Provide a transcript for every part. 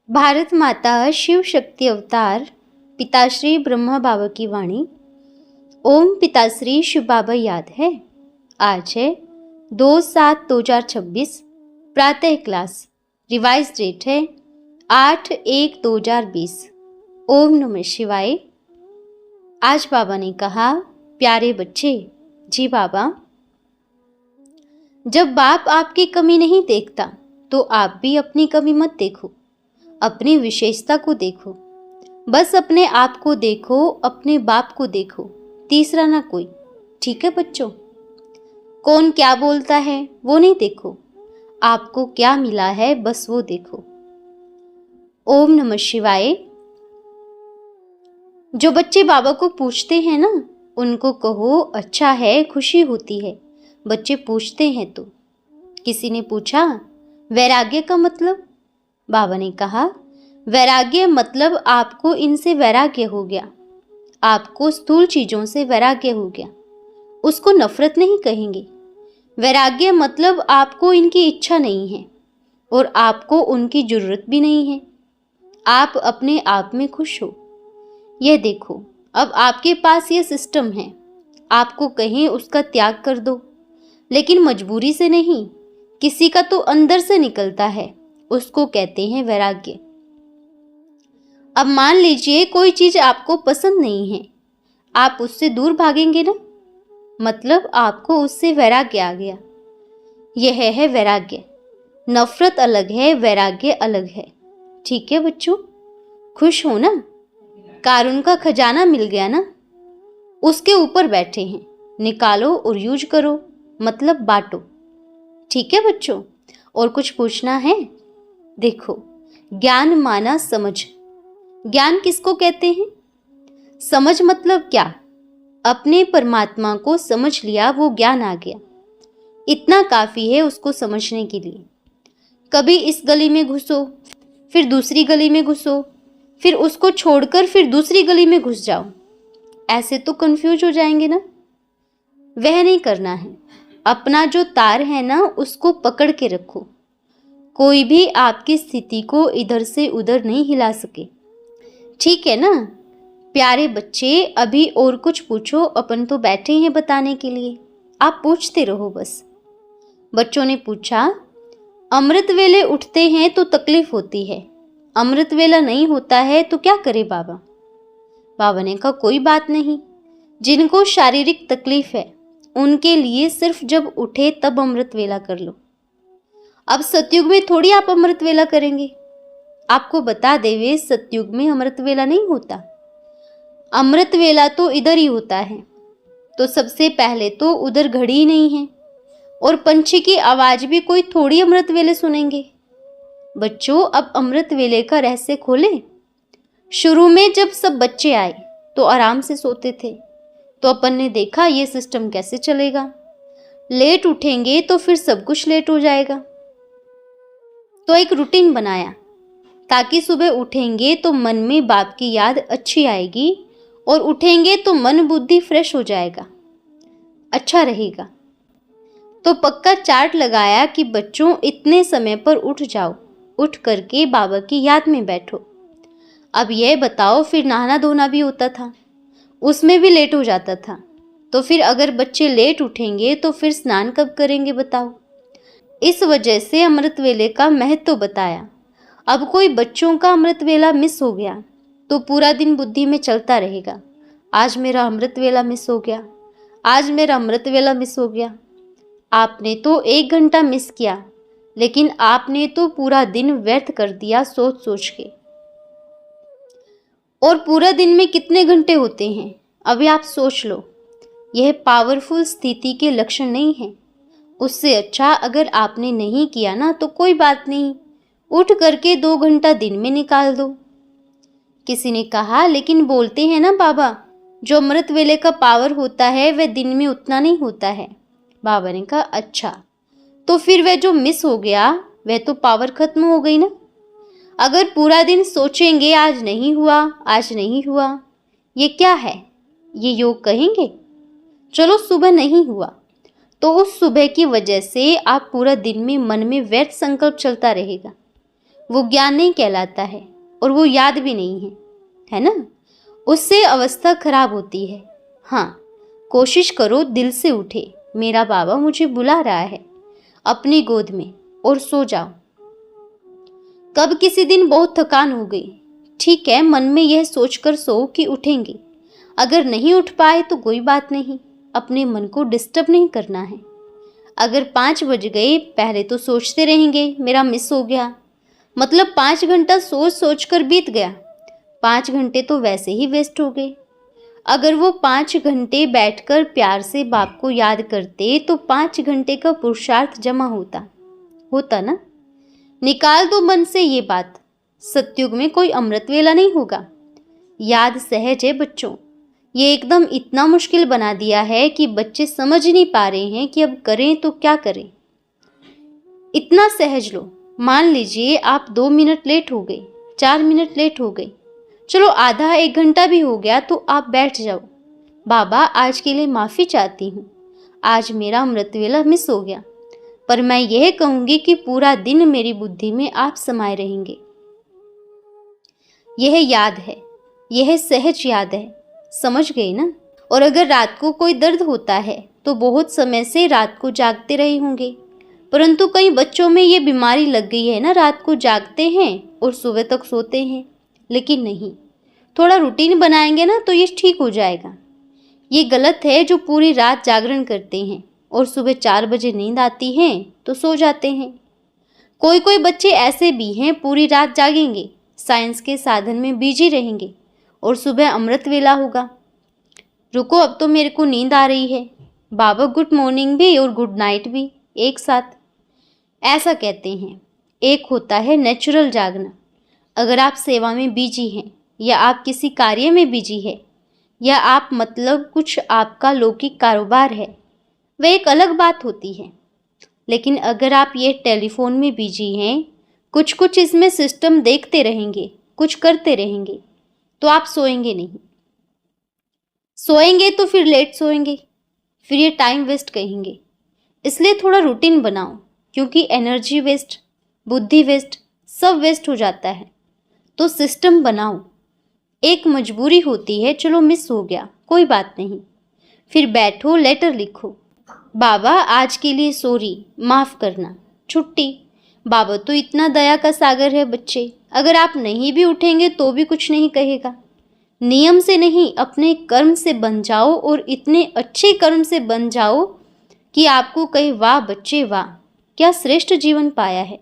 भारत माता शिव शक्ति अवतार पिताश्री ब्रह्मा बाबा की वाणी। ओम पिताश्री शिव बाबा याद है। आज है 2/7/2026 प्रातः क्लास। रिवाइज डेट है 8/1/2020। ओम नमः शिवाय। आज बाबा ने कहा, प्यारे बच्चे, जी बाबा, जब बाप आपकी कमी नहीं देखता तो आप भी अपनी कमी मत देखो, अपनी विशेषता को देखो। बस अपने आप को देखो, अपने बाप को देखो, तीसरा ना कोई। ठीक है बच्चों? कौन क्या बोलता है वो नहीं देखो, आपको क्या मिला है बस वो देखो। ओम नमः शिवाय। जो बच्चे बाबा को पूछते हैं ना, उनको कहो अच्छा है, खुशी होती है। बच्चे पूछते हैं तो। किसी ने पूछा वैराग्य का मतलब? बाबा ने कहा वैराग्य मतलब आपको इनसे वैराग्य हो गया, आपको स्थूल चीजों से वैराग्य हो गया। उसको नफरत नहीं कहेंगे। वैराग्य मतलब आपको इनकी इच्छा नहीं है और आपको उनकी जरूरत भी नहीं है। आप अपने आप में खुश हो। यह देखो, अब आपके पास यह सिस्टम है। आपको कहें उसका त्याग कर दो, लेकिन मजबूरी से नहीं, किसी का तो अंदर से निकलता है, उसको कहते हैं वैराग्य। अब मान लीजिए कोई चीज आपको पसंद नहीं है, आप उससे दूर भागेंगे ना, मतलब आपको उससे वैराग्य आ गया। यह है वैराग्य। नफरत अलग है, वैराग्य अलग है। ठीक है बच्चों? खुश हो ना? कारुण का खजाना मिल गया ना, उसके ऊपर बैठे हैं, निकालो और यूज करो, मतलब बांटो। ठीक है बच्चों? और कुछ पूछना है? देखो, ज्ञान माना समझ। ज्ञान किसको कहते हैं? समझ मतलब क्या? अपने परमात्मा को समझ लिया, वो ज्ञान आ गया। इतना काफी है उसको समझने के लिए। कभी इस गली में घुसो, फिर दूसरी गली में घुसो, फिर उसको छोड़कर फिर दूसरी गली में घुस जाओ, ऐसे तो कंफ्यूज हो जाएंगे ना। वह नहीं करना है। अपना जो तार है ना, उसको पकड़ के रखो। कोई भी आपकी स्थिति को इधर से उधर नहीं हिला सके। ठीक है ना प्यारे बच्चे? अभी और कुछ पूछो, अपन तो बैठे हैं बताने के लिए, आप पूछते रहो बस। बच्चों ने पूछा, अमृत वेले उठते हैं तो तकलीफ होती है, अमृत वेला नहीं होता है तो क्या करे बाबा? बाबा ने कहा कोई बात नहीं, जिनको शारीरिक तकलीफ है उनके लिए सिर्फ जब उठे तब अमृत वेला कर लो। अब सतयुग में थोड़ी आप अमृत वेला करेंगे। आपको बता देवे, सतयुग में अमृत वेला नहीं होता। अमृत वेला तो इधर ही होता है। तो सबसे पहले तो उधर घड़ी ही नहीं है, और पंछी की आवाज भी कोई थोड़ी अमृत वेले सुनेंगे। बच्चों, अब अमृत वेले का रहस्य खोले। शुरू में जब सब बच्चे आए तो आराम से सोते थे, तो अपन ने देखा ये सिस्टम कैसे चलेगा। लेट उठेंगे तो फिर सब कुछ लेट हो जाएगा। तो एक रूटीन बनाया, ताकि सुबह उठेंगे तो मन में बाप की याद अच्छी आएगी, और उठेंगे तो मन बुद्धि फ्रेश हो जाएगा, अच्छा रहेगा। तो पक्का चार्ट लगाया कि बच्चों इतने समय पर उठ जाओ, उठ करके बाबा की याद में बैठो। अब यह बताओ, फिर नहाना धोना भी होता था, उसमें भी लेट हो जाता था। तो फिर अगर बच्चे लेट उठेंगे तो फिर स्नान कब करेंगे बताओ? इस वजह से अमृत वेले का महत्व बताया। अब कोई बच्चों का अमृत वेला मिस हो गया तो पूरा दिन बुद्धि में चलता रहेगा, आज मेरा अमृत वेला मिस हो गया, आज मेरा अमृत वेला मिस हो गया। आपने तो 1 घंटा मिस किया, लेकिन आपने तो पूरा दिन व्यर्थ कर दिया सोच सोच के। और पूरा दिन में कितने घंटे होते हैं, अभी आप सोच लो। यह पावरफुल स्थिति के लक्षण नहीं है। उससे अच्छा अगर आपने नहीं किया ना तो कोई बात नहीं, उठ करके 2 घंटा दिन में निकाल दो। किसी ने कहा लेकिन बोलते हैं ना बाबा, जो अमृत वेले का पावर होता है वह दिन में उतना नहीं होता है। बाबा ने कहा अच्छा, तो फिर वह जो मिस हो गया वह तो पावर खत्म हो गई ना। अगर पूरा दिन सोचेंगे आज नहीं हुआ, आज नहीं हुआ, ये क्या है, ये योग कहेंगे? चलो सुबह नहीं हुआ तो उस सुबह की वजह से आप पूरा दिन में मन में व्यर्थ संकल्प चलता रहेगा। वो ज्ञान नहीं कहलाता है और वो याद भी नहीं है ना? उससे अवस्था खराब होती है। हाँ, कोशिश करो दिल से उठे, मेरा बाबा मुझे बुला रहा है अपनी गोद में, और सो जाओ। कब किसी दिन बहुत थकान हो गई, ठीक है, मन में यह सोचकर सो कि उठेंगे। अगर नहीं उठ पाए तो कोई बात नहीं, अपने मन को डिस्टर्ब नहीं करना है। अगर 5 बज गए, पहले तो सोचते रहेंगे मेरा मिस हो गया, मतलब 5 घंटा सोच सोच कर बीत गया। 5 घंटे तो वैसे ही वेस्ट हो गए। अगर वो 5 घंटे बैठकर प्यार से बाप को याद करते तो 5 घंटे का पुरुषार्थ जमा होता ना। निकाल दो मन से ये बात, सतयुग में कोई अमृत वेला नहीं होगा। याद सहज है बच्चों, ये एकदम इतना मुश्किल बना दिया है कि बच्चे समझ नहीं पा रहे हैं कि अब करें तो क्या करें। इतना सहज लो, मान लीजिए आप 2 मिनट लेट हो गए, 4 मिनट लेट हो गए, चलो आधा 1 घंटा भी हो गया तो आप बैठ जाओ। बाबा आज के लिए माफ़ी चाहती हूँ, आज मेरा अमृत वेला मिस हो गया, पर मैं यह कहूँगी कि पूरा दिन मेरी बुद्धि में आप समाये रहेंगे। यह याद है, यह सहज याद है, समझ गए ना? और अगर रात को कोई दर्द होता है तो बहुत समय से रात को जागते रहे होंगे, परंतु कई बच्चों में ये बीमारी लग गई है ना, रात को जागते हैं और सुबह तक सोते हैं। लेकिन नहीं, थोड़ा रूटीन बनाएंगे ना तो ये ठीक हो जाएगा। ये गलत है जो पूरी रात जागरण करते हैं और सुबह 4 बजे नींद आती है तो सो जाते हैं। कोई कोई बच्चे ऐसे भी हैं, पूरी रात जागेंगे, साइंस के साधन में बिजी रहेंगे और सुबह अमृत वेला होगा। रुको, अब तो मेरे को नींद आ रही है, बाबा गुड मॉर्निंग भी और गुड नाइट भी एक साथ, ऐसा कहते हैं। एक होता है नेचुरल जागना। अगर आप सेवा में बिजी हैं या आप किसी कार्य में बिजी है या आप मतलब कुछ आपका लौकिक कारोबार है, वह एक अलग बात होती है। लेकिन अगर आप ये टेलीफोन में बिजी हैं, कुछ इसमें सिस्टम देखते रहेंगे, कुछ करते रहेंगे, तो आप सोएंगे नहीं। सोएंगे तो फिर लेट सोएंगे, फिर ये टाइम वेस्ट कहेंगे। इसलिए थोड़ा रूटीन बनाओ, क्योंकि एनर्जी वेस्ट, बुद्धि वेस्ट, सब वेस्ट हो जाता है। तो सिस्टम बनाओ। एक मजबूरी होती है, चलो मिस हो गया, कोई बात नहीं, फिर बैठो, लेटर लिखो, बाबा आज के लिए सॉरी, माफ़ करना, छुट्टी। बाबा तो इतना दया का सागर है बच्चे, अगर आप नहीं भी उठेंगे तो भी कुछ नहीं कहेगा। नियम से नहीं, अपने कर्म से बन जाओ और इतने अच्छे कर्म से बन जाओ कि आपको कहे वाह बच्चे वाह, क्या श्रेष्ठ जीवन पाया है।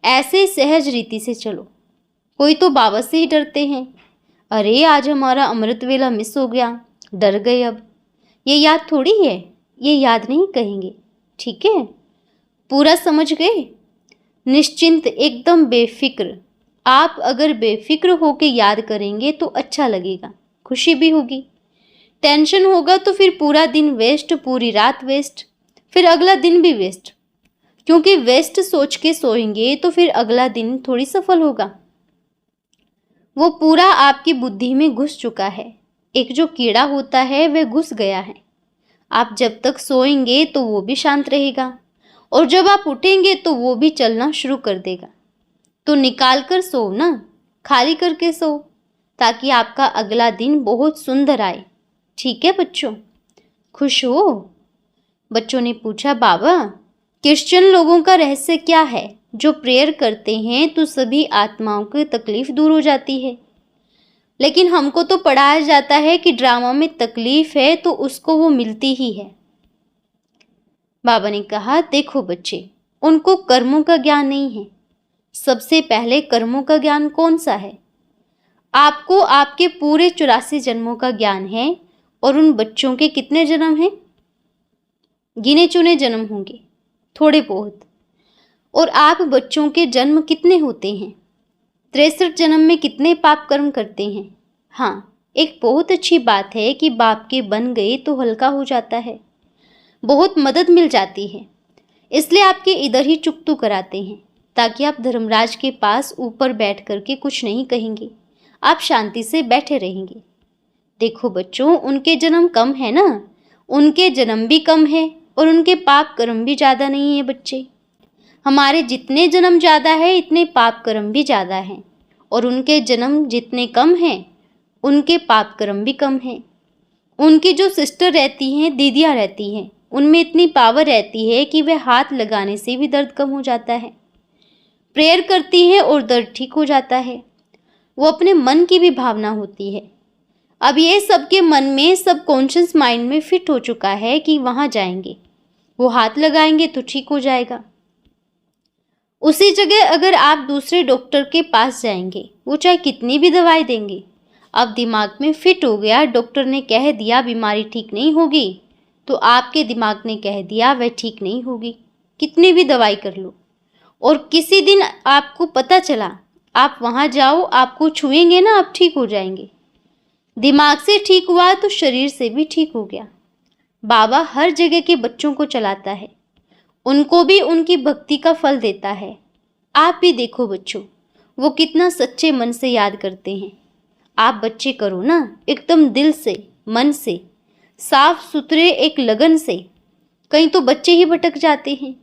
ऐसे सहज रीति से चलो। कोई तो बाबा से ही डरते हैं, अरे आज हमारा अमृत वेला मिस हो गया, डर गए। अब ये याद थोड़ी है, ये याद नहीं कहेंगे, ठीक है? पूरा समझ गए? निश्चिंत, एकदम बेफिक्र। आप अगर बेफिक्र होके याद करेंगे तो अच्छा लगेगा, खुशी भी होगी। टेंशन होगा तो फिर पूरा दिन वेस्ट, पूरी रात वेस्ट, फिर अगला दिन भी वेस्ट, क्योंकि वेस्ट सोच के सोएंगे तो फिर अगला दिन थोड़ी सफल होगा। वो पूरा आपकी बुद्धि में घुस चुका है। एक जो कीड़ा होता है वह घुस गया है। आप जब तक सोएंगे तो वो भी शांत रहेगा और जब आप उठेंगे तो वो भी चलना शुरू कर देगा। तो निकाल कर सो ना, खाली करके सो, ताकि आपका अगला दिन बहुत सुंदर आए। ठीक है बच्चों, खुश हो? बच्चों ने पूछा, बाबा क्रिश्चियन लोगों का रहस्य क्या है? जो प्रेयर करते हैं तो सभी आत्माओं की तकलीफ दूर हो जाती है। लेकिन हमको तो पढ़ाया जाता है कि ड्रामा में तकलीफ है तो उसको वो मिलती ही है। बाबा ने कहा, देखो बच्चे, उनको कर्मों का ज्ञान नहीं है। सबसे पहले कर्मों का ज्ञान कौन सा है? आपको आपके पूरे 84 जन्मों का ज्ञान है। और उन बच्चों के कितने जन्म हैं? गिने चुने जन्म होंगे, थोड़े बहुत। और आप बच्चों के जन्म कितने होते हैं? 63 जन्म में कितने पाप कर्म करते हैं? हाँ, एक बहुत अच्छी बात है कि बाप के बन गए तो हल्का हो जाता है, बहुत मदद मिल जाती है। इसलिए आपके इधर ही चुकतू कराते हैं, ताकि आप धर्मराज के पास ऊपर बैठ करके कुछ नहीं कहेंगे, आप शांति से बैठे रहेंगे। देखो बच्चों, उनके जन्म कम है ना, उनके जन्म भी कम है और उनके पाप कर्म भी ज़्यादा नहीं है बच्चे। हमारे जितने जन्म ज़्यादा है इतने पाप कर्म भी ज़्यादा हैं, और उनके जन्म जितने कम हैं उनके पाप कर्म भी कम हैं। उनकी जो सिस्टर रहती हैं, दीदियाँ रहती हैं, उनमें इतनी पावर रहती है कि वह हाथ लगाने से भी दर्द कम हो जाता है, प्रेयर करती हैं और दर्द ठीक हो जाता है। वो अपने मन की भी भावना होती है। अब ये सबके मन में, सब कॉन्शियस माइंड में फिट हो चुका है कि वहाँ जाएंगे, वो हाथ लगाएंगे तो ठीक हो जाएगा। उसी जगह अगर आप दूसरे डॉक्टर के पास जाएंगे, वो चाहे कितनी भी दवाई देंगे, अब दिमाग में फिट हो गया, डॉक्टर ने कह दिया बीमारी ठीक नहीं होगी, तो आपके दिमाग ने कह दिया वह ठीक नहीं होगी, कितनी भी दवाई कर लो। और किसी दिन आपको पता चला, आप वहाँ जाओ, आपको छुएंगे ना, आप ठीक हो जाएंगे। दिमाग से ठीक हुआ तो शरीर से भी ठीक हो गया। बाबा हर जगह के बच्चों को चलाता है, उनको भी उनकी भक्ति का फल देता है। आप भी देखो बच्चों, वो कितना सच्चे मन से याद करते हैं। आप बच्चे करो ना, एकदम दिल से, मन से, साफ सुथरे एक लगन से। कहीं तो बच्चे ही भटक जाते हैं।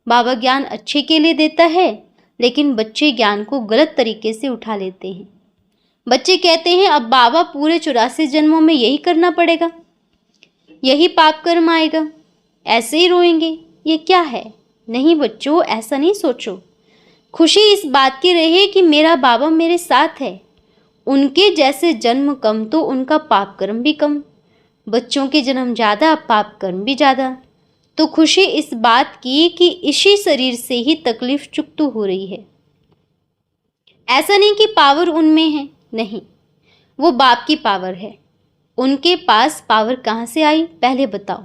बाबा ज्ञान अच्छे के लिए देता है, लेकिन बच्चे ज्ञान को गलत तरीके से उठा लेते हैं। बच्चे कहते हैं अब बाबा पूरे 84 जन्मों में यही करना पड़ेगा, यही पाप कर्म आएगा, ऐसे ही रोएंगे, ये क्या है। नहीं बच्चों, ऐसा नहीं सोचो। खुशी इस बात की रहे कि मेरा बाबा मेरे साथ है। उनके जैसे जन्म कम तो उनका पाप कर्म भी कम। बच्चों के जन्म ज़्यादा, पाप कर्म भी ज़्यादा। तो खुशी इस बात की कि इसी शरीर से ही तकलीफ चुकतू हो रही है। ऐसा नहीं कि पावर उनमें है, नहीं, वो बाप की पावर है। उनके पास पावर कहाँ से आई, पहले बताओ।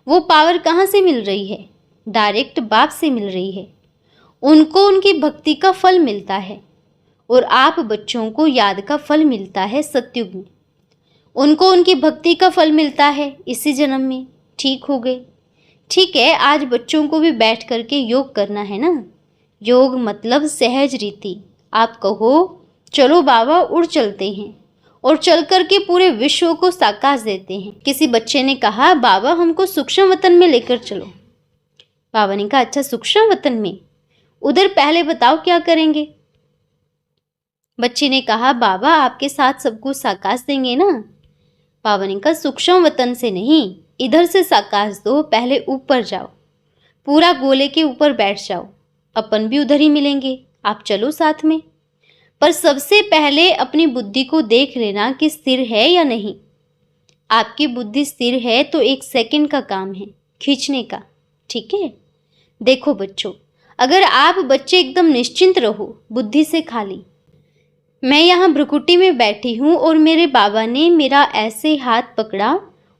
वो पावर कहाँ से मिल रही है? डायरेक्ट बाप से मिल रही है। उनको उनकी भक्ति का फल मिलता है, और आप बच्चों को याद का फल मिलता है सतयुग में। उनको उनकी भक्ति का फल मिलता है इसी जन्म में। ठीक हो गए। ठीक है, आज बच्चों को भी बैठ करके योग करना है ना। योग मतलब सहज रीति। आप कहो चलो बाबा उड़ चलते हैं, और चल करके पूरे विश्व को साकार देते हैं। किसी बच्चे ने कहा बाबा हमको सूक्ष्म वतन में लेकर चलो। बाबा ने कहा अच्छा सूक्ष्म वतन में, उधर पहले बताओ क्या करेंगे। बच्चे ने कहा बाबा आपके साथ सबको साकार देंगे ना। बाबा ने कहा सूक्ष्म वतन से नहीं, इधर से साकार दो, पहले ऊपर जाओ, पूरा गोले के ऊपर बैठ जाओ, अपन भी उधर ही मिलेंगे, आप चलो साथ में। पर सबसे पहले अपनी बुद्धि को देख लेना कि स्थिर है या नहीं। आपकी बुद्धि स्थिर है तो 1 सेकंड का काम है खींचने का, ठीक है। देखो बच्चों, अगर आप बच्चे एकदम निश्चिंत रहो, बुद्धि से खाली, मैं यहाँ भ्रुकुटी में बैठी हूँ और मेरे बाबा ने मेरा ऐसे हाथ पकड़ा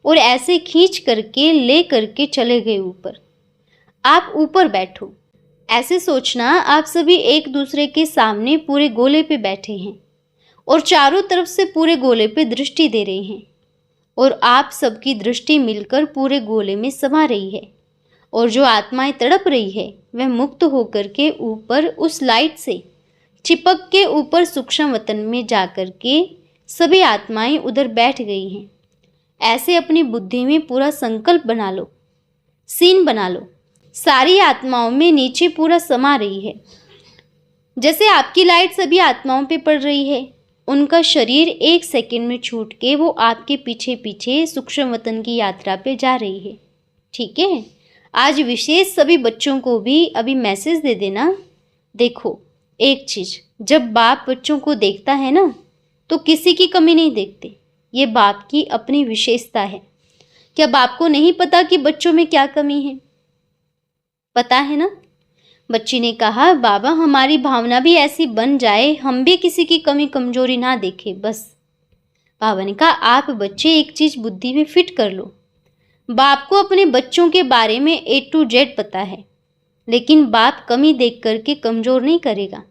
और ऐसे खींच करके ले करके चले गए ऊपर। आप ऊपर बैठो, ऐसे सोचना आप सभी एक दूसरे के सामने पूरे गोले पे बैठे हैं और चारों तरफ से पूरे गोले पे दृष्टि दे रहे हैं, और आप सबकी दृष्टि मिलकर पूरे गोले में समा रही है। और जो आत्माएं तड़प रही है वह मुक्त होकर के ऊपर उस लाइट से चिपक के ऊपर सूक्ष्म वतन में जाकर के सभी आत्माएं उधर बैठ गई हैं। ऐसे अपनी बुद्धि में पूरा संकल्प बना लो, सीन बना लो, सारी आत्माओं में नीचे पूरा समा रही है। जैसे आपकी लाइट सभी आत्माओं पे पड़ रही है, उनका शरीर 1 सेकंड में छूट के वो आपके पीछे पीछे सूक्ष्म वतन की यात्रा पे जा रही है, ठीक है। आज विशेष सभी बच्चों को भी अभी मैसेज दे देना। देखो एक चीज़, जब बाप बच्चों को देखता है ना तो किसी की कमी नहीं देखते, ये बाप की अपनी विशेषता है। क्या बाप को नहीं पता कि बच्चों में क्या कमी है? पता है ना। बच्ची ने कहा बाबा हमारी भावना भी ऐसी बन जाए, हम भी किसी की कमी कमजोरी ना देखें बस। बाबा ने कहा आप बच्चे एक चीज़ बुद्धि में फिट कर लो, बाप को अपने बच्चों के बारे में A to Z पता है, लेकिन बाप कमी देख करके कमज़ोर नहीं करेगा।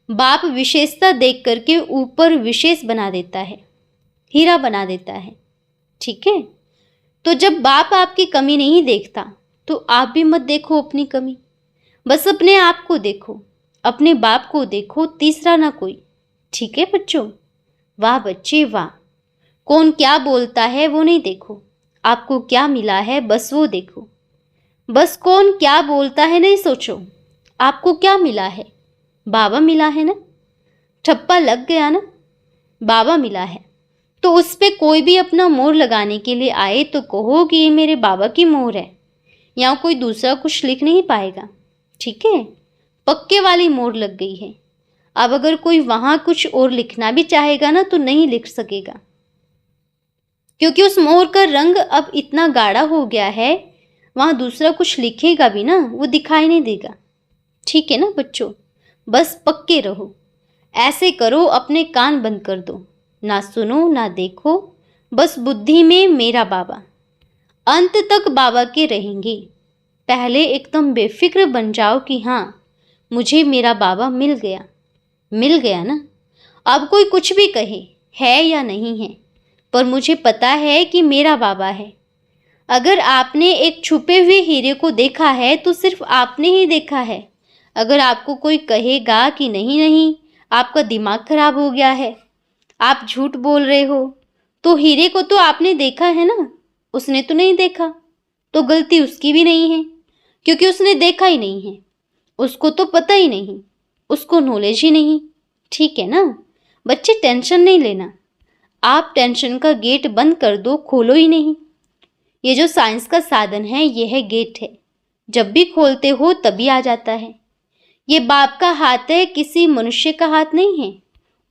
बाप विशेषता देख करके ऊपर विशेष बना देता है, हीरा बना देता है, ठीक है। तो जब बाप आपकी कमी नहीं देखता तो आप भी मत देखो अपनी कमी, बस अपने आप को देखो, अपने बाप को देखो, तीसरा ना कोई, ठीक है बच्चों। वाह बच्चे वाह। कौन क्या बोलता है वो नहीं देखो, आपको क्या मिला है बस वो देखो। बस कौन क्या बोलता है नहीं सोचो, आपको क्या मिला है? बाबा मिला है ना? ठप्पा लग गया ना? बाबा मिला है। तो उस पे कोई भी अपना मोहर लगाने के लिए आए तो कहो कि ये मेरे बाबा की मोहर है, यहाँ कोई दूसरा कुछ लिख नहीं पाएगा। ठीक है, पक्के वाली मोहर लग गई है। अब अगर कोई वहां कुछ और लिखना भी चाहेगा ना तो नहीं लिख सकेगा, क्योंकि उस मोहर का रंग अब इतना गाढ़ा हो गया है, वहां दूसरा कुछ लिखेगा भी ना वो दिखाई नहीं देगा। ठीक है ना बच्चों, बस पक्के रहो। ऐसे करो, अपने कान बंद कर दो, ना सुनो ना देखो, बस बुद्धि में मेरा बाबा, अंत तक बाबा के रहेंगे। पहले एकदम बेफिक्र बन जाओ कि हाँ मुझे मेरा बाबा मिल गया। मिल गया ना? अब कोई कुछ भी कहे है या नहीं है, पर मुझे पता है कि मेरा बाबा है। अगर आपने एक छुपे हुए हीरे को देखा है तो सिर्फ आपने ही देखा है। अगर आपको कोई कहेगा कि नहीं नहीं आपका दिमाग खराब हो गया है, आप झूठ बोल रहे हो, तो हीरे को तो आपने देखा है ना, उसने तो नहीं देखा। तो गलती उसकी भी नहीं है, क्योंकि उसने देखा ही नहीं है, उसको तो पता ही नहीं, उसको नॉलेज ही नहीं। ठीक है ना बच्चे, टेंशन नहीं लेना। आप टेंशन का गेट बंद कर दो, खोलो ही नहीं। ये जो साइंस का साधन है ये है गेट है, जब भी खोलते हो तभी आ जाता है। ये बाप का हाथ है, किसी मनुष्य का हाथ नहीं है,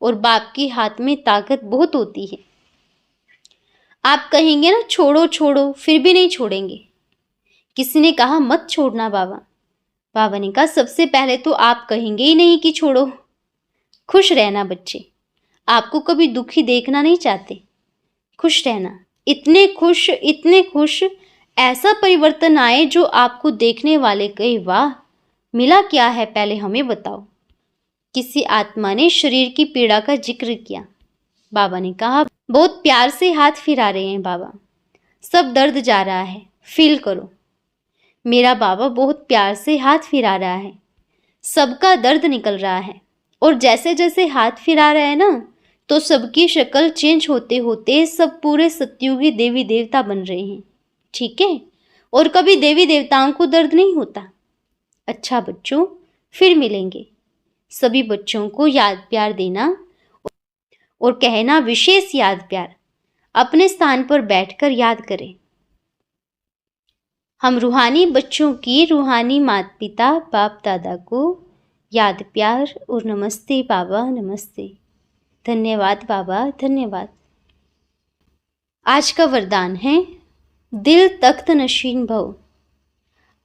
और बाप के हाथ में ताकत बहुत होती है। आप कहेंगे ना छोड़ो छोड़ो, फिर भी नहीं छोड़ेंगे। किसी ने कहा मत छोड़ना बाबा, बाबा ने कहा सबसे पहले तो आप कहेंगे ही नहीं कि छोड़ो। खुश रहना बच्चे, आपको कभी दुखी देखना नहीं चाहते। खुश रहना, इतने खुश, ऐसा परिवर्तन आए जो आपको देखने वाले कहे वाह मिला क्या है, पहले हमें बताओ। किसी आत्मा ने शरीर की पीड़ा का जिक्र किया। बाबा ने कहा बहुत प्यार से हाथ फिरा रहे हैं बाबा, सब दर्द जा रहा है, फील करो। मेरा बाबा बहुत प्यार से हाथ फिरा रहा है, सबका दर्द निकल रहा है। और जैसे जैसे हाथ फिरा रहा है ना तो सबकी शक्ल चेंज होते होते सब पूरे सतयुगी देवी देवता बन रहे हैं। ठीक है, और कभी देवी देवताओं को दर्द नहीं होता। अच्छा बच्चों, फिर मिलेंगे। सभी बच्चों को याद प्यार देना और कहना विशेष याद प्यार, अपने स्थान पर बैठकर याद करें। हम रूहानी बच्चों की रूहानी माता पिता बाप दादा को याद प्यार और नमस्ते बाबा नमस्ते। धन्यवाद बाबा धन्यवाद। आज का वरदान है दिल तख्त नशीन भव।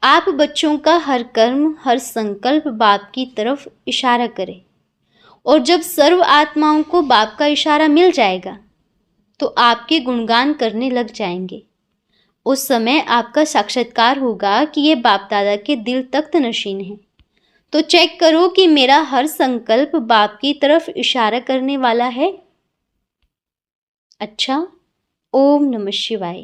आप बच्चों का हर कर्म हर संकल्प बाप की तरफ इशारा करें, और जब सर्व आत्माओं को बाप का इशारा मिल जाएगा तो आपके गुणगान करने लग जाएंगे। उस समय आपका साक्षात्कार होगा कि ये बाप दादा के दिल तख्त नशीन हैं। तो चेक करो कि मेरा हर संकल्प बाप की तरफ इशारा करने वाला है। अच्छा, ओम नमः शिवाय।